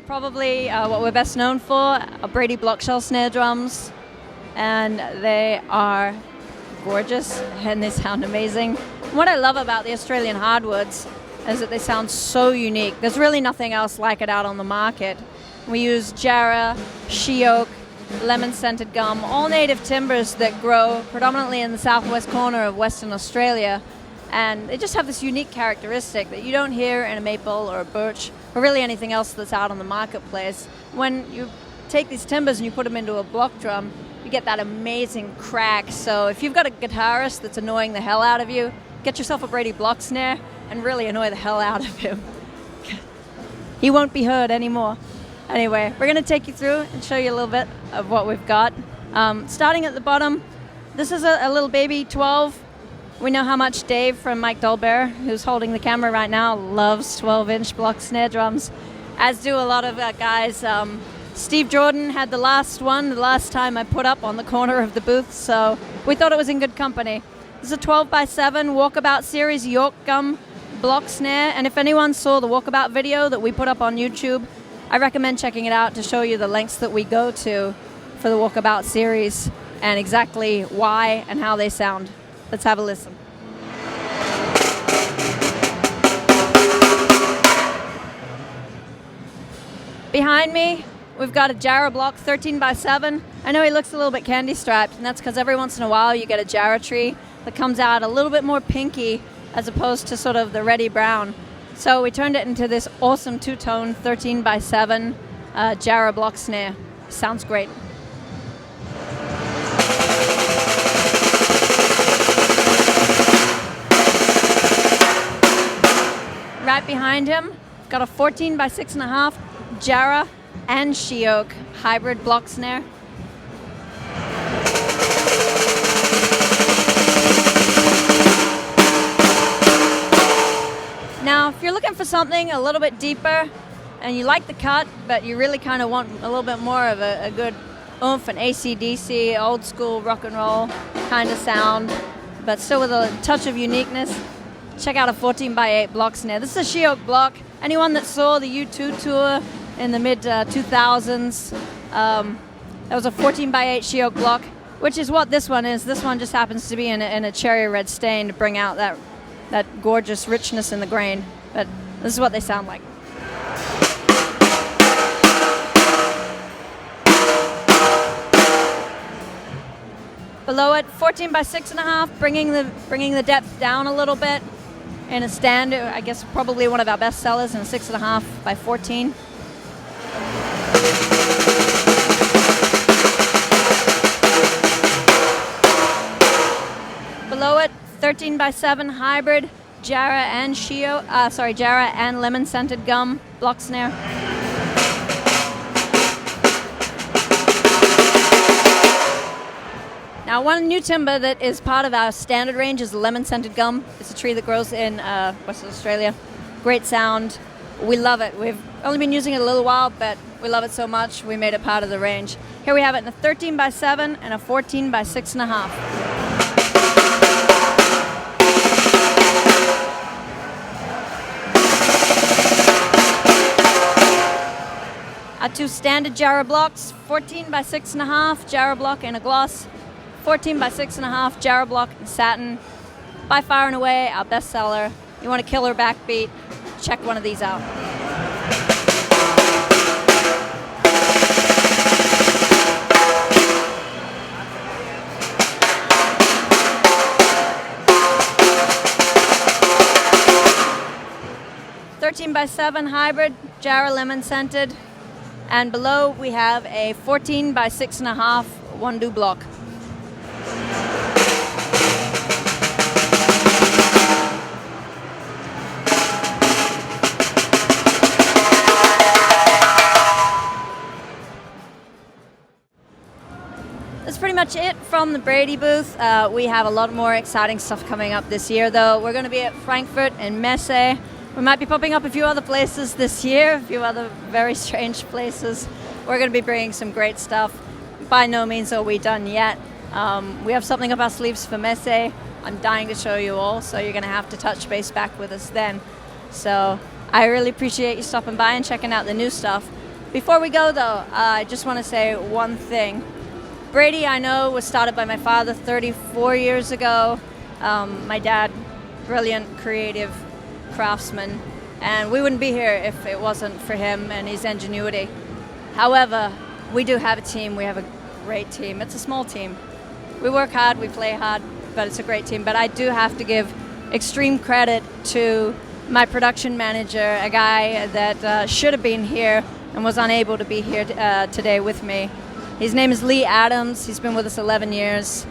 probably what we're best known for are Brady Block snare drums, and they are gorgeous and they sound amazing. What I love about the Australian hardwoods is that they sound so unique. There's really nothing else like it out on the market. We use jarrah, she oak, lemon-scented gum, all native timbers that grow predominantly in the southwest corner of Western Australia. And they just have this unique characteristic that you don't hear in a maple or a birch or really anything else that's out on the marketplace. When you take these timbers and you put them into a block drum, you get that amazing crack. So if you've got a guitarist that's annoying the hell out of you, get yourself a Brady Block snare and really annoy the hell out of him. He won't be heard anymore. Anyway, we're going to take you through and show you a little bit of what we've got. Starting at the bottom, this is a little baby 12. We know how much Dave from Mike Dolbear, who's holding the camera right now, loves 12-inch block snare drums, as do a lot of guys. Steve Jordan had the last one, the last time I put up on the corner of the booth, so we thought it was in good company. This is a 12x7 Walkabout Series York Gum block snare, and if anyone saw the Walkabout video that we put up on YouTube, I recommend checking it out to show you the lengths that we go to for the Walkabout series and exactly why and how they sound. Let's have a listen. Behind me, we've got a jarrah block 13x7. I know he looks a little bit candy striped, and that's because every once in a while you get a jarrah tree that comes out a little bit more pinky as opposed to sort of the reddy brown. So we turned it into this awesome two-tone 13x7 jarrah block snare. Sounds great. Right behind him, got a 14x6.5 jarrah and she oak hybrid block snare. Now, if you're looking for something a little bit deeper and you like the cut, but you really kind of want a little bit more of a good oomph and AC/DC, old school rock and roll kind of sound, but still with a touch of uniqueness, check out a 14x8 block snare. This is a she oak block. Anyone that saw the U2 tour in the mid-2000s, that was a 14x8 she oak block, which is what this one is. This one just happens to be in a cherry red stain to bring out that gorgeous richness in the grain, but this is what they sound like. Below it, 14x6.5, bringing the depth down a little bit. In a stand, I guess probably one of our best sellers in a 6.5x14. Below it, 13x7 hybrid jarrah and jarrah and lemon scented gum block snare. Now, one new timber that is part of our standard range is the lemon scented gum. It's a tree that grows in Western Australia. Great sound. We love it. We've only been using it a little while, but we love it so much we made it part of the range. Here we have it in a 13x7 and a 14x6.5. Our two standard jarrah blocks, 14x6.5 jarrah block in a gloss, 14x6.5 jarrah block in satin. By far and away our best seller. You want a killer backbeat, check one of these out. (13x7) hybrid jarrah lemon scented. And below we have a 14x6.5 Wandoo block. That's pretty much it from the Brady booth. We have a lot more exciting stuff coming up this year, though. We're going to be at Frankfurt and Messe. We might be popping up a few other places this year, a few other very strange places. We're going to be bringing some great stuff. By no means are we done yet. We have something up our sleeves for Messe. I'm dying to show you all, so you're going to have to touch base back with us then. So I really appreciate you stopping by and checking out the new stuff. Before we go, though, I just want to say one thing. Brady, I know, was started by my father 34 years ago. My dad, brilliant, creative craftsman, and we wouldn't be here if it wasn't for him and his ingenuity. However, we do have a team. We have a great team. It's a small team. We work hard, we play hard, but it's a great team. But I do have to give extreme credit to my production manager, a guy that should have been here and was unable to be here today with me. His name is Lee Adams. He's been with us 11 years.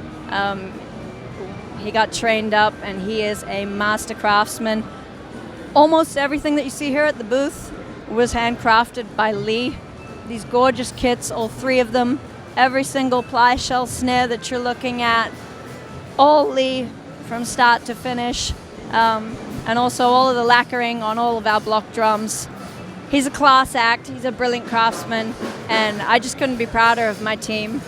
He got trained up and he is a master craftsman. Almost everything that you see here at the booth was handcrafted by Lee. These gorgeous kits, all three of them, every single ply shell snare that you're looking at, all Lee from start to finish, and also all of the lacquering on all of our block drums. He's a class act, he's a brilliant craftsman, and I just couldn't be prouder of my team.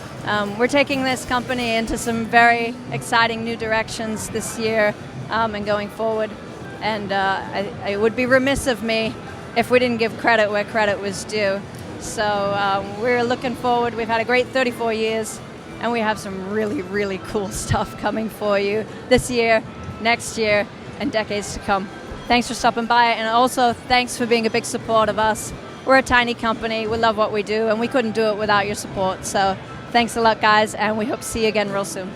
We're taking this company into some very exciting new directions this year and going forward, and it would be remiss of me if we didn't give credit where credit was due. So we're looking forward. We've had a great 34 years, and we have some really, really cool stuff coming for you this year, next year, and decades to come. Thanks for stopping by, and also thanks for being a big support of us. We're a tiny company, we love what we do, and we couldn't do it without your support. So thanks a lot, guys, and we hope to see you again real soon.